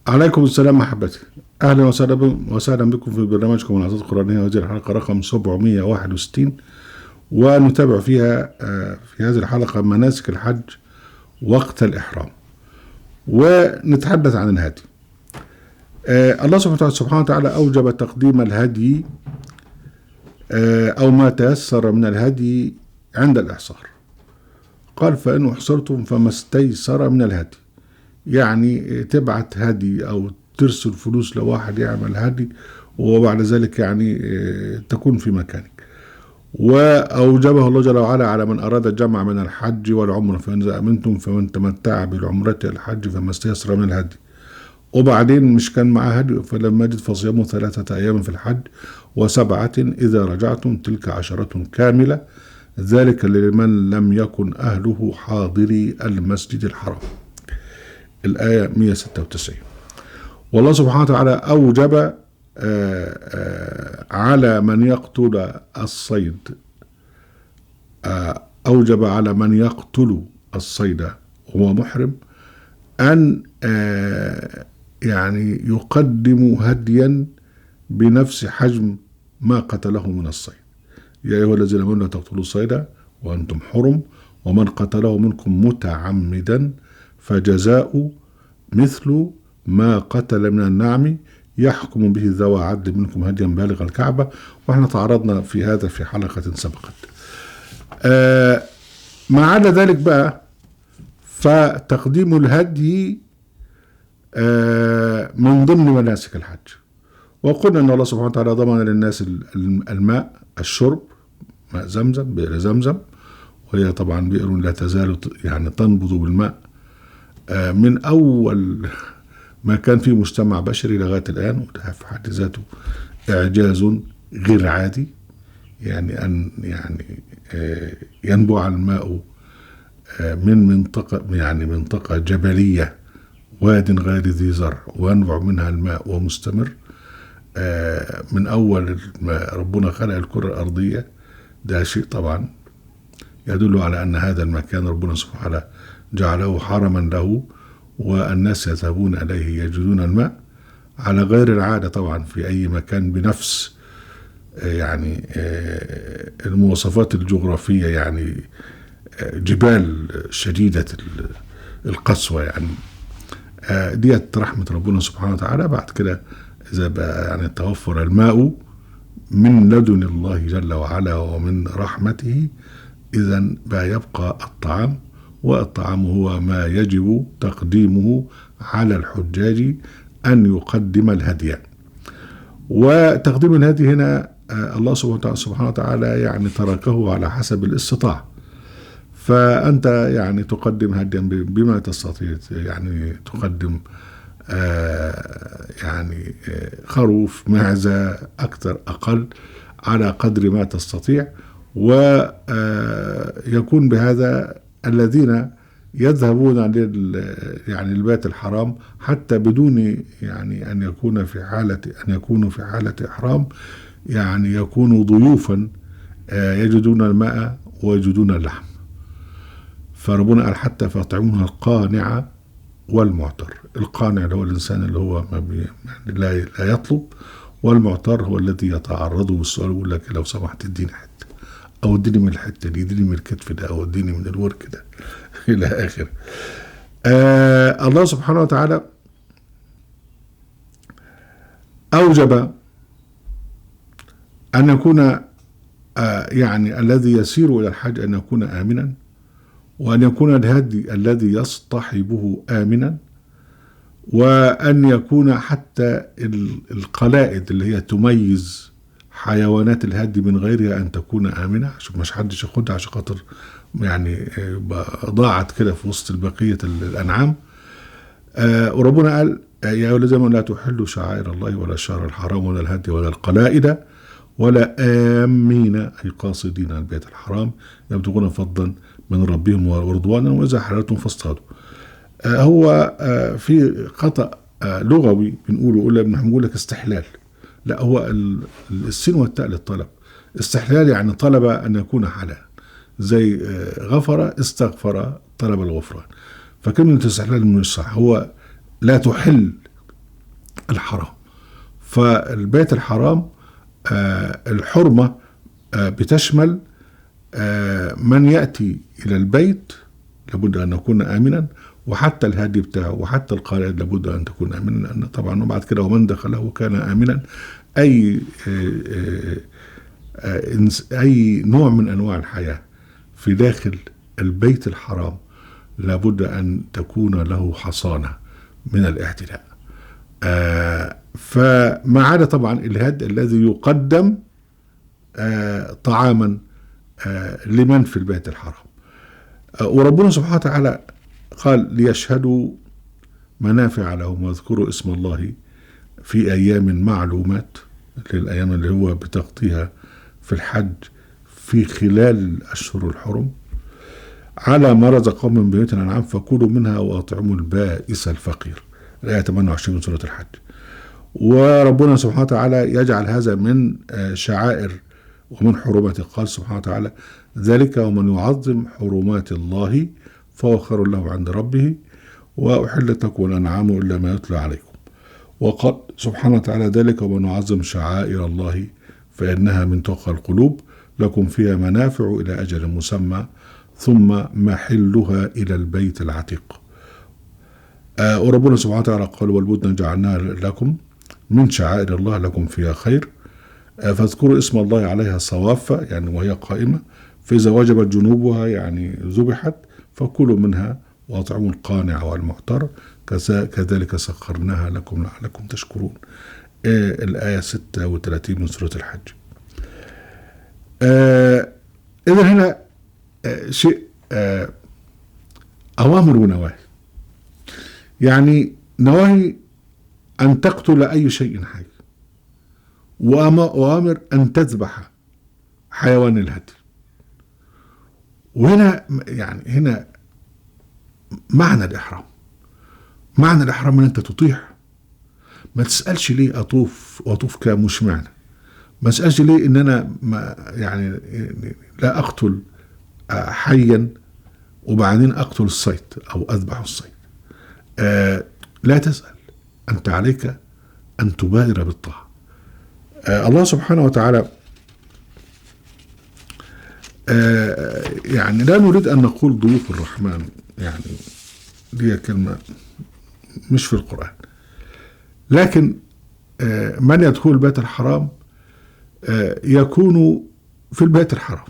عليكم السلام محبتي. أهلا وسهلا بكم في برنامجكم العظات القرآنية، وهذه الحلقة رقم 761، ونتابع فيها في هذه الحلقة مناسك الحج وقت الإحرام، ونتحدث عن الهدي. الله سبحانه وتعالى أوجب تقديم الهدي أو ما تيسر من الهدي عند الإحصار. قال: فإن أحصرتم فما استيسر من الهدي، يعني تبعت هدي أو ترسل فلوس لواحد يعمل هدي، وبعد ذلك يعني تكون في مكانك. وأوجبه الله جل وعلا على من أراد الجمع من الحج والعمرة، فإن أمنتم فمن تمتع بالعمرة الحج فما استيسر من الهدي. وبعدين مش كان معاه هدي، فلما يجد فصيامه 3 أيام في الحج و7 إذا رجعتم، تلك 10 كاملة، ذلك لمن لم يكن أهله حاضري المسجد الحرام. الآية 196. والله سبحانه وتعالى أوجب على من يقتل الصيد، أوجب على من يقتل الصيد وهو محرم أن يعني يقدم هديا بنفس حجم ما قتله من الصيد. يا أيها الذين آمنوا لا تقتلوا الصيد وأنتم حرم، ومن قتله منكم متعمدا فجزاء مثل ما قتل من النعم يحكم به ذوى عدل منكم هديا بالغ الكعبة. واحنا تعرضنا في هذا في حلقة سبقت. ما عدا ذلك بقى، فتقديم الهدي من ضمن مناسك الحج. وقلنا ان الله سبحانه وتعالى ضمن للناس الماء، الشرب، ماء زمزم، بئر زمزم، وهي طبعا بئر لا تزال يعني تنبض بالماء من أول ما كان في مجتمع بشري لغاية الآن، وده في حد ذاته إعجاز غير عادي. يعني أن ينبع الماء من منطقة جبلية، واد غير ذي زرع، وينبع منها الماء ومستمر من أول ما ربنا خلق الكرة الأرضية. ده شيء طبعا يدل على أن هذا المكان ربنا سبحانه وتعالى جعله حرما له، والناس يذهبون إليه يجدون الماء على غير العادة طبعا في أي مكان بنفس المواصفات الجغرافية، يعني جبال شديدة القسوة، يعني ديت رحمة ربنا سبحانه وتعالى. بعد كده إذا بقى توفر الماء من لدن الله جل وعلا ومن رحمته، إذن بقى يبقى الطعام، والطعام هو ما يجب تقديمه على الحجاج أن يقدم الهدي. وتقديم الهدي هنا الله سبحانه وتعالى يعني تركه على حسب الاستطاعة. فأنت يعني تقدم هديا بما تستطيع، يعني تقدم خروف، معزة، أكثر أقل على قدر ما تستطيع. ويكون بهذا الذين يذهبون للبيت الحرام حتى بدون أن يكونوا في حالة إحرام، يعني يكونوا ضيوفا يجدون الماء ويجدون اللحم. فربنا قال: حتى فاطعموها القانع والمعتر. القانع اللي هو الإنسان اللي هو لا يطلب، والمعتر هو الذي يتعرض بالسؤال ويقول لك: لو سمحت اديني حتة، أو اديني من الحتة دي، اديني من الكتف ده، أو اديني من الورك ده إلى آخر. الله سبحانه وتعالى أوجب أن يكون الذي يسير إلى الحج أن يكون آمنا، وأن يكون الهدي الذي يصطحبه آمنا، وأن يكون حتى القلائد اللي هي تميز حيوانات الهدي من غيرها أن تكون آمنة، عشان مش حدش ياخدها عشان خاطر ضاعت كده في وسط بقية الأنعام. وربنا قال: يا أيها الذين آمنوا لا تحلوا شعائر الله ولا الشهر الحرام ولا الهدي ولا القلائد ولا آمين، أي قاصدين البيت الحرام يبتغون فضلا من ربهم ورضوانا، وإذا حللتم فاصطادوا. هو في خطأ لغوي بنقول لك استحلال. لا، هو السين والتاء للطلب. استحلال يعني طلب أن يكون حلال، زي غفر استغفر طلب الغفران. فكلمة استحلال مش صح. هو لا تحل الحرام. فالبيت الحرام الحرمة بتشمل من يأتي إلى البيت لابد أن يكون آمنا، وحتى الهادي بتاعه وحتى القائد لابد أن تكون آمنا، لأن طبعا وبعد كده ومن دخله كان آمنا. أي نوع من أنواع الحياة في داخل البيت الحرام لابد أن تكون له حصانة من الاعتداء. فما عدا طبعا الهد الذي يقدم طعاما لمن في البيت الحرام. وربنا سبحانه وتعالى قال ليشهدوا منافع لهم واذكروا اسم الله في أيام معلومات، للأيام اللي هو بتغطيها في الحج في خلال الأشهر الحرم، على ما رزقهم من بهيمة الأنعام فكلوا منها وأطعموا البائس الفقير، الآية 28 من سورة الحج. وربنا سبحانه وتعالى يجعل هذا من شعائر ومن حرماته. قال سبحانه وتعالى ذلك ومن يعظم حرمات الله فهو خير له عند ربه وأحلت لكم الأنعام إلا ما يتلى عليكم. وقال سبحانه وتعالى ذلك ومن يعظم شعائر الله فإنها من تقوى القلوب لكم فيها منافع إلى أجل مسمى ثم محلها إلى البيت العتيق. وربنا سبحانه وتعالى قال والبدن جعلناها لكم من شعائر الله لكم فيها خير فاذكروا اسم الله عليها صواف يعني وهي قائمة، فإذا وجبت جنوبها يعني ذبحت فكلوا منها وأطعموا القانع والمعتر كذلك سخرناها لكم لعلكم تشكرون. الآية 36 من سورة الحج. إذا هنا شيء أوامر ونواهي، يعني نواهي أن تقتل أي شيء حي، وأوامر أن تذبح حيوان الهدي. وهنا يعني هنا معنى الإحرام، معنى الإحرام أن أنت تطيع. ما تسألش ليه أطوف كام مش معنى، ما تسألش ليه إن أنا يعني لا أقتل حيا وبعدين أقتل الصيد أو أذبح الصيد. لا تسأل، أنت عليك أن تبادر بالطاعة. الله سبحانه وتعالى يعني لا نريد أن نقول ضيوف الرحمن، يعني دي كلمة مش في القرآن، لكن من يدخل البيت الحرام يكون في البيت الحرام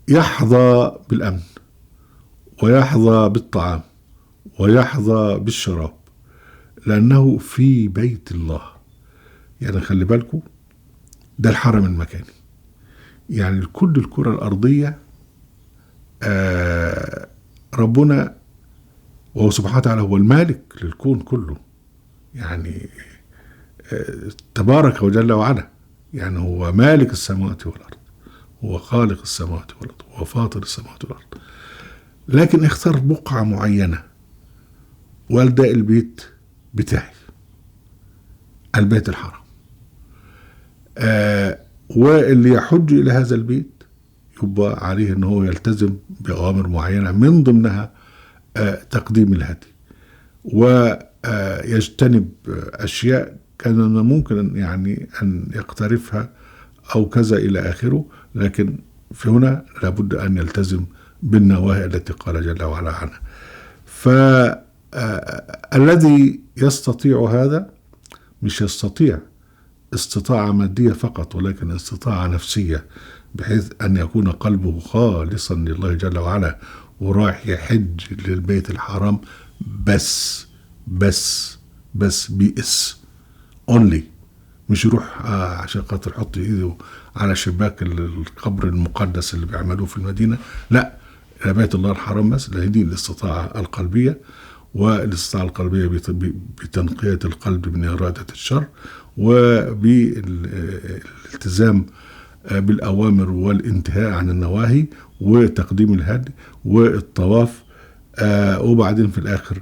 يحظى بالأمن ويحظى بالطعام ويحظى بالشراب لأنه في بيت الله. يعني خلي بالكم ده الحرم المكاني، يعني كل الكرة الأرضية ربنا وهو سبحانه وتعالى هو المالك للكون كله، يعني تبارك وجل وعلا، يعني هو مالك السماوات والأرض، هو خالق السماوات والأرض، هو فاطر السماوات والأرض، لكن اختار بقعة معينة وقال ده البيت بتاعي، البيت الحرام. واللي يحج إلى هذا البيت يبقى عليه أنه هو يلتزم بأوامر معينة من ضمنها تقديم الهدي، ويجتنب أشياء كان ممكن يعني أن يقترفها أو كذا إلى آخره، لكن في هنا لابد أن يلتزم بالنواهي التي قال جل وعلا عنها. فالذي يستطيع هذا مش يستطيع استطاعة مادية فقط، ولكن استطاعة نفسية، بحيث أن يكون قلبه خالصا لله جل وعلا ورايح يحج للبيت الحرام بس بيئس only، مش يروح عشان خاطر يحط ايده على شباك القبر المقدس اللي بيعملوه في المدينة، لا، بيت الله الحرام بس. دي الاستطاعة القلبية، والاستطاعة القلبية بتنقية القلب من إرادة الشر وبالالتزام بالأوامر والانتهاء عن النواهي وتقديم الهدي والطواف. وبعدين في الآخر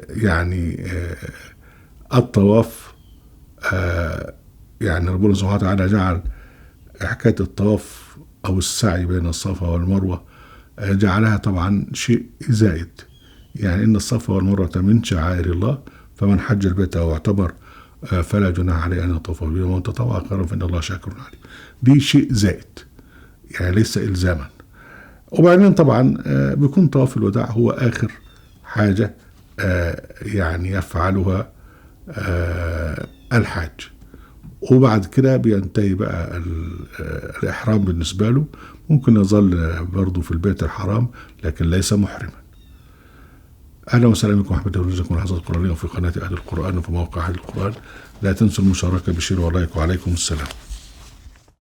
يعني الطواف، يعني ربنا سبحانه وتعالى جعل حكاية الطواف أو السعي بين الصفا والمروة جعلها طبعا شيء زائد، يعني إن الصفا والمروة من شعائر الله، فمن حج البيت أو اعتمر فلا جناح عليه أن يطوف بهما، ومن تطوع خيرا فإن الله شاكر عليم. دي شيء زائد يعني ليس إلزاما. وبعدين طبعا بيكون طواف الوداع هو آخر حاجة يعني يفعلها الحاج، وبعد كده بينتهي بقى الإحرام بالنسبة له. ممكن يظل برضه في البيت الحرام لكن ليس محرما. أهلا وسهلا بكم أحمد ورزقكم الحظ القرآنية وفي قناة أهل القرآن وفي موقع أهل القرآن. لا تنسوا المشاركة بشير ولايك، وعليكم السلام.